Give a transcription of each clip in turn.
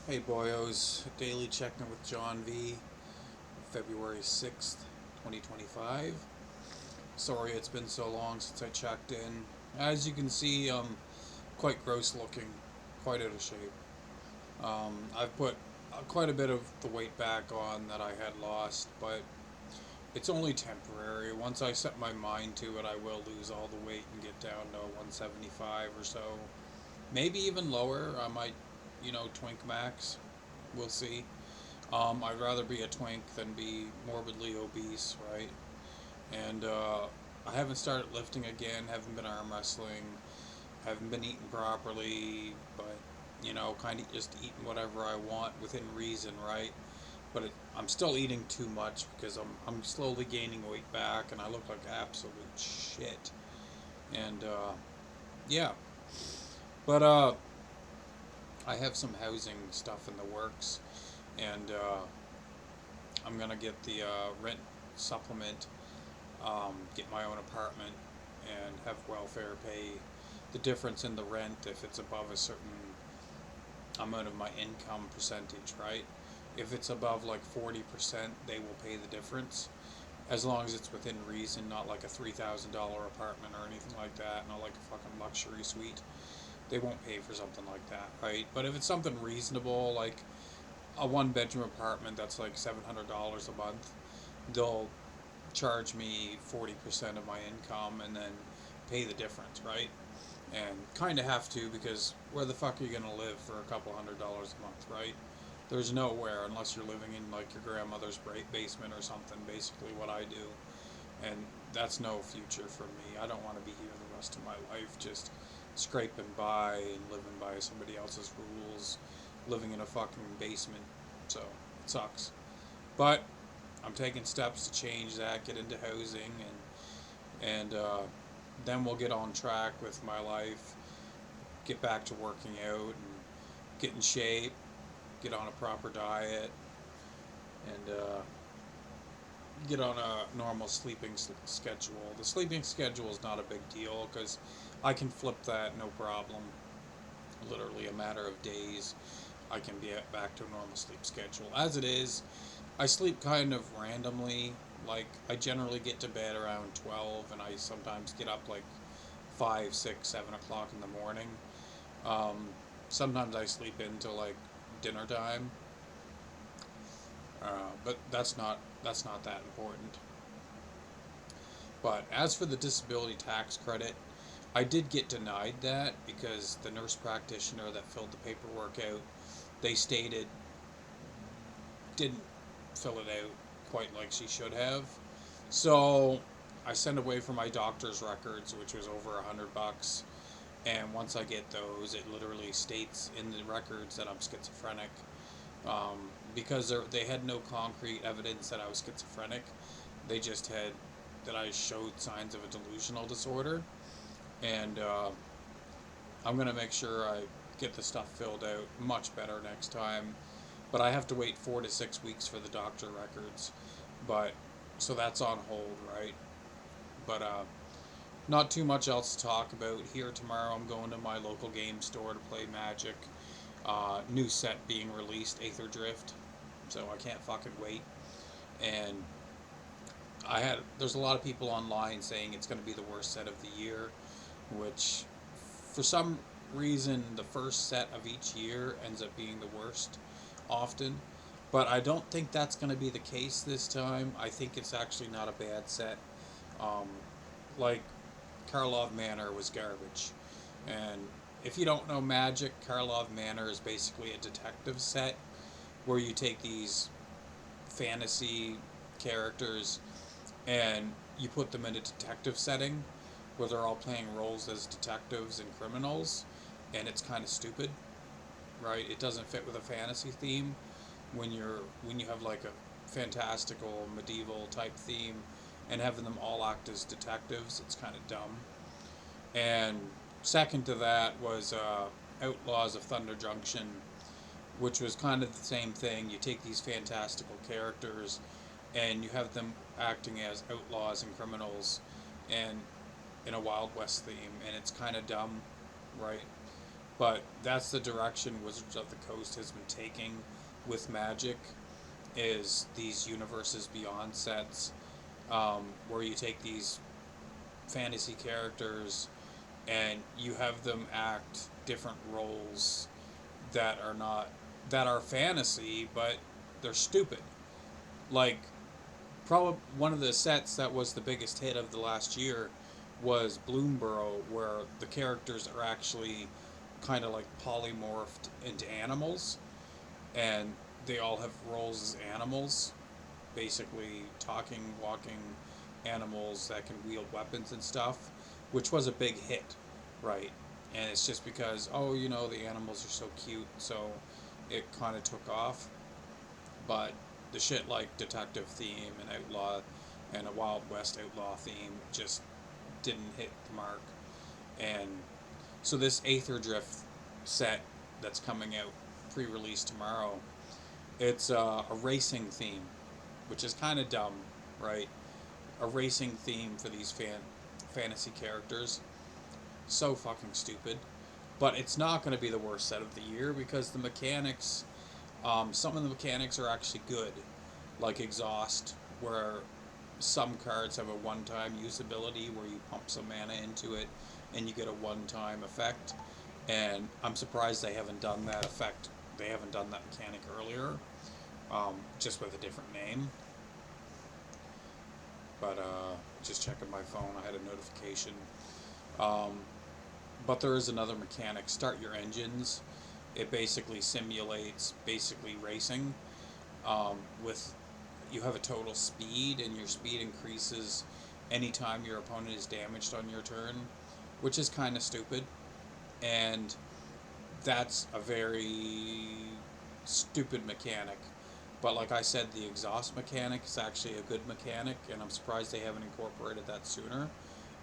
Hey boyos, daily check-in with John V, February 6th, 2025. Sorry it's been so long since I checked in. As you can see, quite gross looking, quite out of shape. I've put quite a bit of the weight back on that I had lost, but it's only temporary. Once I set my mind to it, I will lose all the weight and get down to 175 or so. Maybe even lower. I might, twink max. We'll see. I'd rather be a twink than be morbidly obese, right? And I haven't started lifting again, haven't been arm wrestling, haven't been eating properly, but, kind of just eating whatever I want within reason, right? But I'm still eating too much because I'm slowly gaining weight back and I look like absolute shit. And yeah, but I have some housing stuff in the works and I'm gonna get the rent supplement, get my own apartment, and have welfare pay the difference in the rent if it's above a certain amount of my income percentage, right? If it's above like 40%, they will pay the difference as long as it's within reason, not like a $3,000 apartment or anything like that, not like a fucking luxury suite. They won't pay for something like that, right? But if it's something reasonable, like a one bedroom apartment that's like $700 a month, they'll charge me 40% of my income and then pay the difference, right? And kind of have to because where the fuck are you going to live for a couple $100 a month, right? There's nowhere unless you're living in like your grandmother's basement or something, basically what I do. And that's no future for me. I don't want to be here the rest of my life just scraping by and living by somebody else's rules, living in a fucking basement. So it sucks. But I'm taking steps to change that, get into housing, and then we'll get on track with my life, get back to working out, and get in shape, get on a proper diet, and get on a normal sleeping schedule. The sleeping schedule is not a big deal because I can flip that no problem. Literally a matter of days, I can be back to a normal sleep schedule. As it is, I sleep kind of randomly. Like, I generally get to bed around 12, and I sometimes get up like 5, 6, 7 o'clock in the morning. Um, Sometimes I sleep into like dinner time, but that's not that important. But as for the disability tax credit, I did get denied that because the nurse practitioner that filled the paperwork out, they stated didn't fill it out quite like she should have. So I sent away for my doctor's records, which was over $100. And once I get those, it literally states in the records that I'm schizophrenic. Because they had no concrete evidence that I was schizophrenic. They just had that I showed signs of a delusional disorder. And I'm going to make sure I get the stuff filled out much better next time. But I have to wait 4 to 6 weeks for the doctor records. But so that's on hold, right? But not too much else to talk about here. Tomorrow I'm going to my local game store to play Magic. New set being released, Aether Drift. So I can't fucking wait. And there's a lot of people online saying it's going to be the worst set of the year, which for some reason the first set of each year ends up being the worst often. But I don't think that's going to be the case this time. I think it's actually not a bad set. Um, like Karlov Manor was garbage. And if you don't know Magic, Karlov Manor is basically a detective set where you take these fantasy characters and you put them in a detective setting where they're all playing roles as detectives and criminals, and it's kind of stupid, right? It doesn't fit with a fantasy theme when you have like a fantastical medieval type theme and having them all act as detectives. It's kind of dumb. And second to that was Outlaws of Thunder Junction, which was kind of the same thing. You take these fantastical characters and you have them acting as outlaws and criminals and in a Wild West theme, and it's kind of dumb, right? But that's the direction Wizards of the Coast has been taking with Magic, is these universes beyond sets, where you take these fantasy characters and you have them act different roles that are not that are fantasy, but they're stupid. Like, probably one of the sets that was the biggest hit of the last year was Bloomborough, where the characters are actually kind of like polymorphed into animals, and they all have roles as animals, basically talking, walking animals that can wield weapons and stuff, which was a big hit, right? And it's just because, oh, the animals are so cute, so it kind of took off. But the shit like detective theme and outlaw and a Wild West outlaw theme just didn't hit the mark. And so this Aether Drift set that's coming out pre-release tomorrow, it's a racing theme, which is kind of dumb, right? A racing theme for these fantasy characters. So fucking stupid. But it's not going to be the worst set of the year because the mechanics, some of the mechanics are actually good, like Exhaust, where some cards have a one-time usability where you pump some mana into it and you get a one-time effect. And I'm surprised they haven't done that effect. They haven't done that mechanic earlier, just with a different name. But just checking my phone, I had a notification. Um, but there is another mechanic, Start Your Engines. It basically simulates basically racing, with you have a total speed, and your speed increases anytime your opponent is damaged on your turn, which is kind of stupid. And that's a very stupid mechanic. But like I said, the exhaust mechanic is actually a good mechanic, and I'm surprised they haven't incorporated that sooner.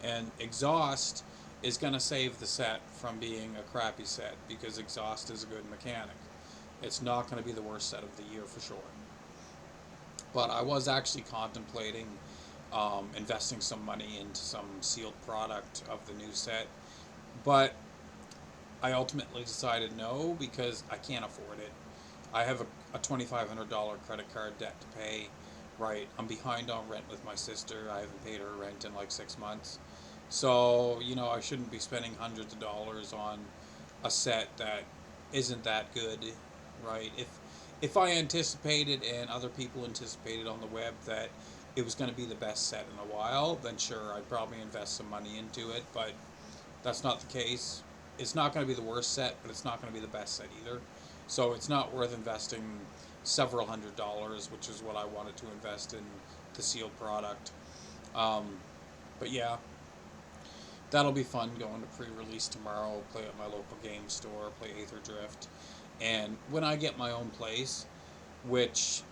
And exhaust is going to save the set from being a crappy set because exhaust is a good mechanic. It's not going to be the worst set of the year for sure. But I was actually contemplating investing some money into some sealed product of the new set. But I ultimately decided no because I can't afford it. I have a $2,500 credit card debt to pay. Right, I'm behind on rent with my sister. I haven't paid her rent in like 6 months. So, I shouldn't be spending hundreds of dollars on a set that isn't that good, right? If I anticipated and other people anticipated on the web that it was going to be the best set in a while, then sure, I'd probably invest some money into it, but that's not the case. It's not going to be the worst set, but it's not going to be the best set either. So it's not worth investing several $100s, which is what I wanted to invest in the sealed product. Um, but yeah, that'll be fun going to pre-release tomorrow, play at my local game store, play Aether Drift. And when I get my own place, which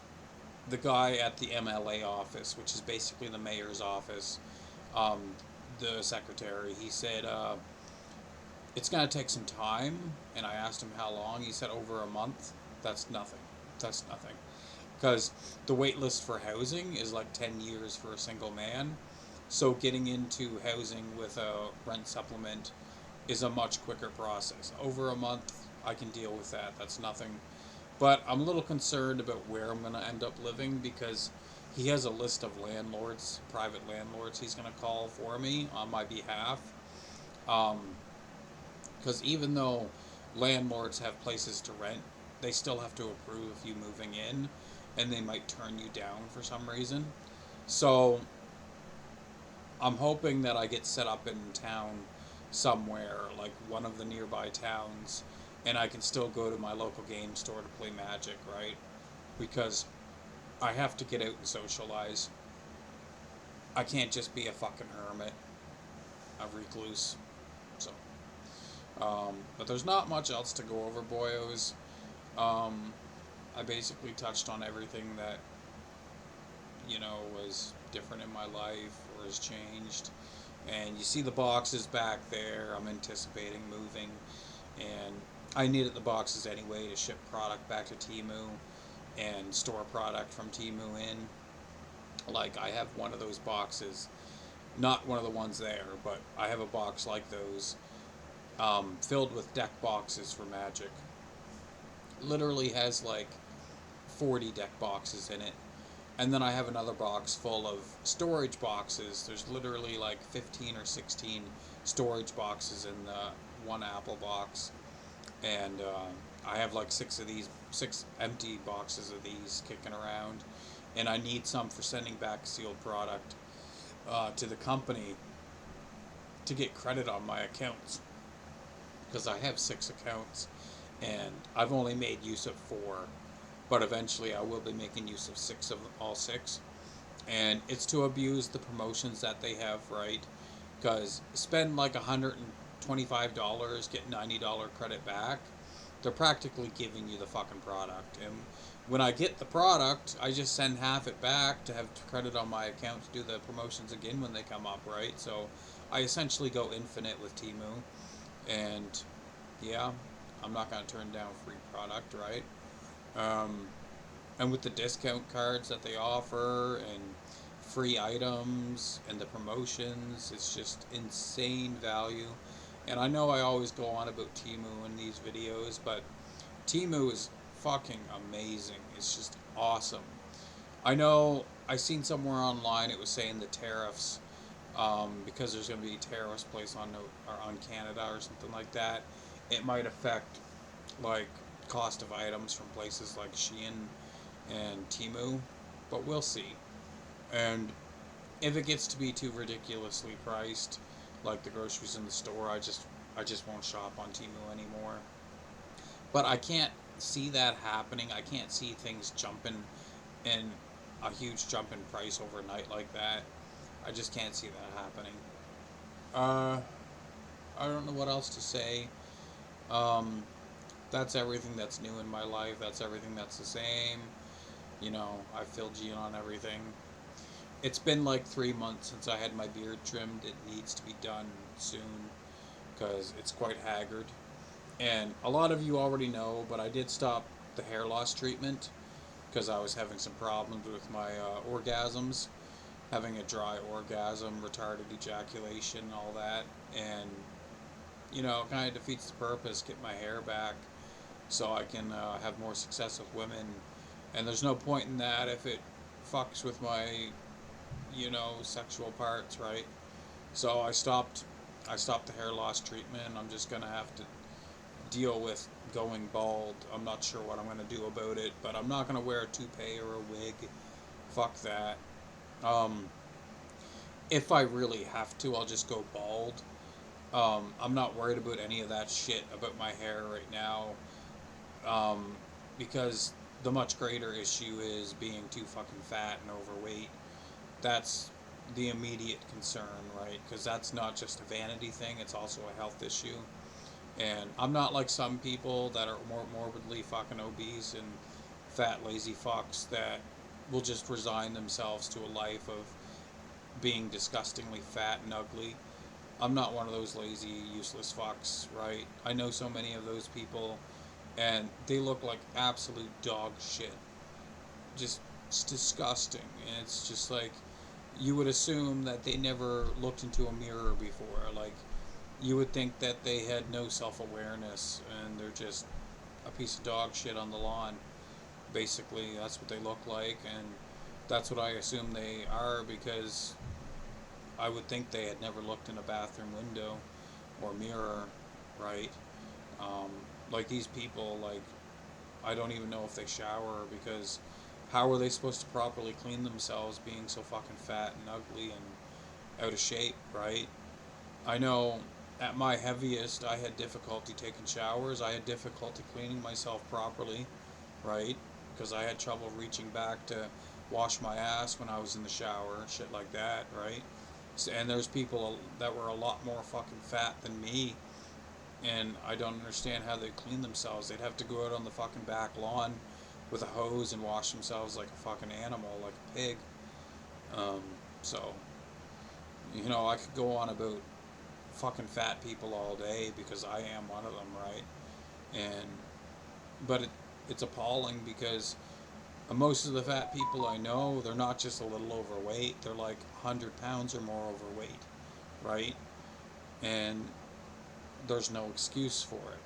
the guy at the MLA office, which is basically the mayor's office, um, the secretary, he said, it's going to take some time. And I asked him how long. He said over a month. That's nothing. That's nothing. Because the wait list for housing is like 10 years for a single man. So getting into housing with a rent supplement is a much quicker process. Over a month, I can deal with that. That's nothing. But I'm a little concerned about where I'm going to end up living because he has a list of landlords, private landlords, he's going to call for me on my behalf. Um, because even though landlords have places to rent, they still have to approve you moving in, and they might turn you down for some reason. So I'm hoping that I get set up in town somewhere, like one of the nearby towns, and I can still go to my local game store to play Magic, right? Because I have to get out and socialize. I can't just be a fucking hermit, a recluse. So, but there's not much else to go over, boyos. Um, I basically touched on everything that, was different in my life or has changed. And you see the boxes back there. I'm anticipating moving. And I needed the boxes anyway to ship product back to Temu and store product from Temu in. Like, I have one of those boxes. Not one of the ones there, but I have a box like those filled with deck boxes for Magic. Literally has like 40 deck boxes in it. And then I have another box full of storage boxes. There's literally like 15 or 16 storage boxes in the one Apple box. And I have like six empty boxes of these kicking around. And I need some for sending back sealed product to the company to get credit on my accounts. Because I have 6 accounts and I've only made use of 4. But eventually I will be making use of 6 of all 6. And it's to abuse the promotions that they have, right? Because spend like $125, get $90 credit back. They're practically giving you the fucking product. And when I get the product, I just send half it back to have credit on my account to do the promotions again when they come up, right? So I essentially go infinite with Temu. And yeah, I'm not going to turn down free product, right? Um, and with the discount cards that they offer and free items and the promotions, it's just insane value. And I know I always go on about Temu in these videos, but Temu is fucking amazing. It's just awesome. I know I seen somewhere online it was saying the tariffs, because there's going to be tariffs placed on Canada or something like that. It might affect like cost of items from places like Shein and Temu, but we'll see. And if it gets to be too ridiculously priced, like the groceries in the store, I just won't shop on Temu anymore. But I can't see that happening. I can't see things jumping in a huge jump in price overnight like that. I just can't see that happening. Uh, I don't know what else to say. Um, that's everything that's new in my life. That's everything that's the same. You know, I filled G on everything. It's been like 3 months since I had my beard trimmed. It needs to be done soon because it's quite haggard. And a lot of you already know, but I did stop the hair loss treatment because I was having some problems with my orgasms, having a dry orgasm, retarded ejaculation, all that. And, you know, it kind of defeats the purpose, get my hair back so I can have more success with women. And there's no point in that if it fucks with my, you know, sexual parts, right? So I stopped the hair loss treatment. I'm just gonna have to deal with going bald. I'm not sure what I'm gonna do about it, but I'm not gonna wear a toupee or a wig. Fuck that. Um, if I really have to, I'll just go bald. I'm not worried about any of that shit about my hair right now, um, because the much greater issue is being too fucking fat and overweight. That's the immediate concern, right? Because that's not just a vanity thing, it's also a health issue. And I'm not like some people that are more morbidly fucking obese and fat, lazy fucks that will just resign themselves to a life of being disgustingly fat and ugly. I'm not one of those lazy, useless fucks, right? I know so many of those people, and they look like absolute dog shit. Just it's disgusting. And it's just like, you would assume that they never looked into a mirror before. Like, you would think that they had no self-awareness and they're just a piece of dog shit on the lawn. Basically, that's what they look like, and that's what I assume they are because I would think they had never looked in a bathroom window or mirror, right? Um, like these people, like, I don't even know if they shower because how are they supposed to properly clean themselves being so fucking fat and ugly and out of shape, right? I know at my heaviest, I had difficulty taking showers. I had difficulty cleaning myself properly, right? Because I had trouble reaching back to wash my ass when I was in the shower, shit like that, right? So, and there's people that were a lot more fucking fat than me, and I don't understand how they clean themselves. They'd have to go out on the fucking back lawn with a hose and wash themselves like a fucking animal, like a pig. Um, so, you know, I could go on about fucking fat people all day because I am one of them, right? And but it's appalling because most of the fat people I know, they're not just a little overweight, they're like 100 pounds or more overweight, right? And there's no excuse for it.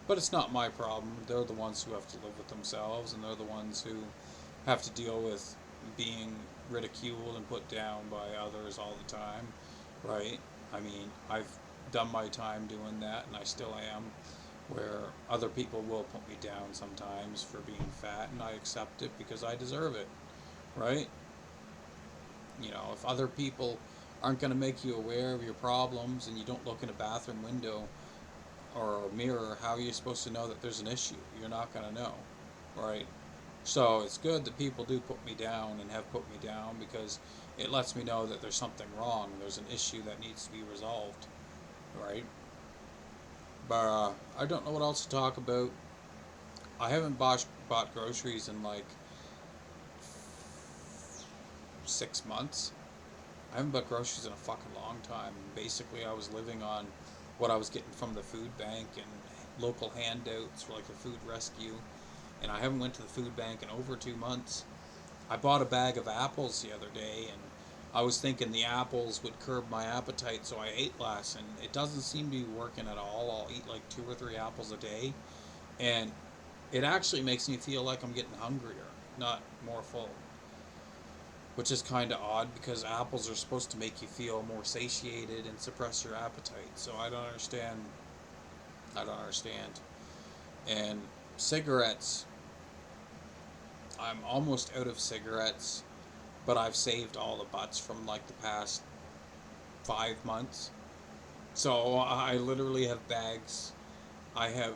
But it's not my problem. They're the ones who have to live with themselves, and they're the ones who have to deal with being ridiculed and put down by others all the time, right? I mean, I've done my time doing that, and I still am, where other people will put me down sometimes for being fat, and I accept it because I deserve it, right? If other people aren't going to make you aware of your problems and you don't look in a bathroom window or a mirror, how are you supposed to know that there's an issue? You're not going to know, right? So it's good that people do put me down and have put me down because it lets me know that there's something wrong. There's an issue that needs to be resolved, right? But I don't know what else to talk about. I haven't bought groceries in like 6 months. I haven't bought groceries in a fucking long time. Basically, I was living on what I was getting from the food bank and local handouts for like the food rescue. And I haven't went to the food bank in over 2 months. I bought a bag of apples the other day, and I was thinking the apples would curb my appetite, so I ate less, and it doesn't seem to be working at all. I'll eat like 2 or 3 apples a day, and it actually makes me feel like I'm getting hungrier, not more full, which is kind of odd because apples are supposed to make you feel more satiated and suppress your appetite. So I don't understand. I don't understand. And cigarettes, I'm almost out of cigarettes, but I've saved all the butts from like the past 5 months. So I literally have bags. I have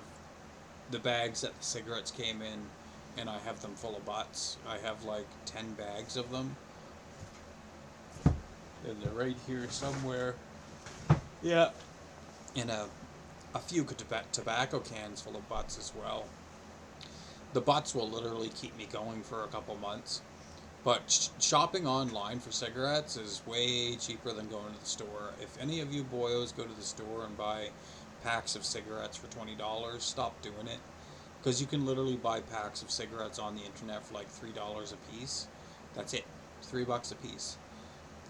the bags that the cigarettes came in, and I have them full of butts. I have like 10 bags of them, and they're right here somewhere. Yeah. And a few tobacco cans full of butts as well. The butts will literally keep me going for a couple months. But shopping online for cigarettes is way cheaper than going to the store. If any of you boyos go to the store and buy packs of cigarettes for $20, stop doing it. Because you can literally buy packs of cigarettes on the internet for like $3 a piece. That's it. $3 a piece.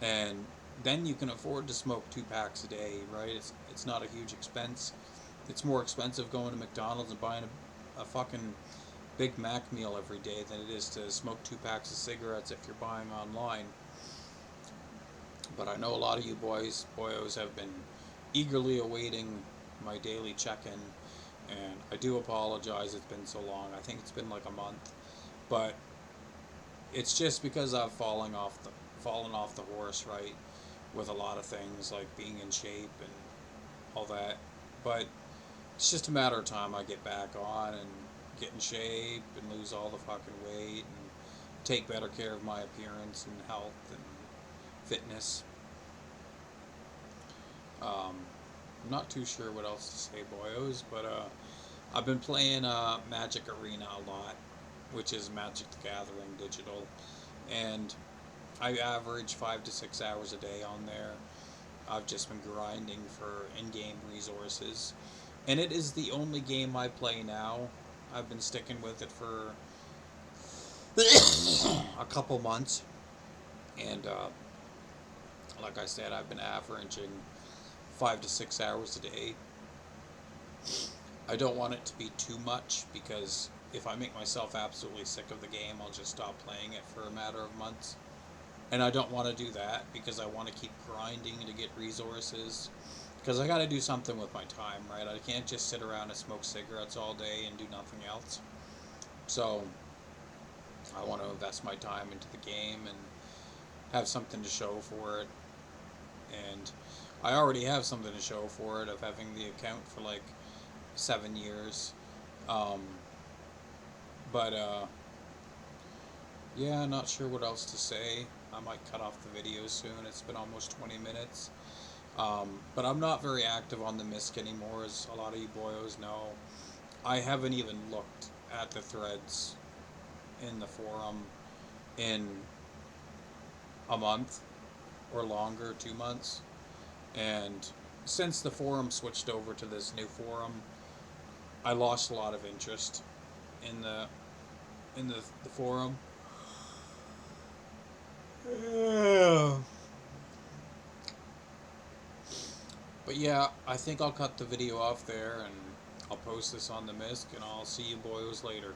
And then you can afford to smoke 2 packs a day, right? It's not a huge expense. It's more expensive going to McDonald's and buying a fucking Big Mac meal every day than it is to smoke 2 packs of cigarettes if you're buying online. But I know a lot of you boyos have been eagerly awaiting my daily check-in, and I do apologize it's been so long. I think it's been like a month, but it's just because I've fallen off the horse, right? With a lot of things like being in shape and all that. But it's just a matter of time I get back on and get in shape and lose all the fucking weight and take better care of my appearance and health and fitness. I'm not too sure what else to say, boyos, but I've been playing Magic Arena a lot, which is Magic the Gathering digital, and I average 5 to 6 hours a day on there. I've just been grinding for in-game resources, and it is the only game I play now. I've been sticking with it for a couple months, and like I said, I've been averaging 5 to 6 hours a day. I don't want it to be too much because if I make myself absolutely sick of the game, I'll just stop playing it for a matter of months. And I don't want to do that because I want to keep grinding to get resources. Because I got to do something with my time, right? I can't just sit around and smoke cigarettes all day and do nothing else. So I want to invest my time into the game and have something to show for it. And I already have something to show for it of having the account for like 7 years. Um, but yeah, not sure what else to say. I might cut off the video soon. It's been almost 20 minutes. But I'm not very active on the MISC anymore, as a lot of you boyos know. I haven't even looked at the threads in the forum in a month or longer, 2 months. And since the forum switched over to this new forum, I lost a lot of interest in the forum. Yeah. But yeah, I think I'll cut the video off there and I'll post this on the MISC and I'll see you boys later.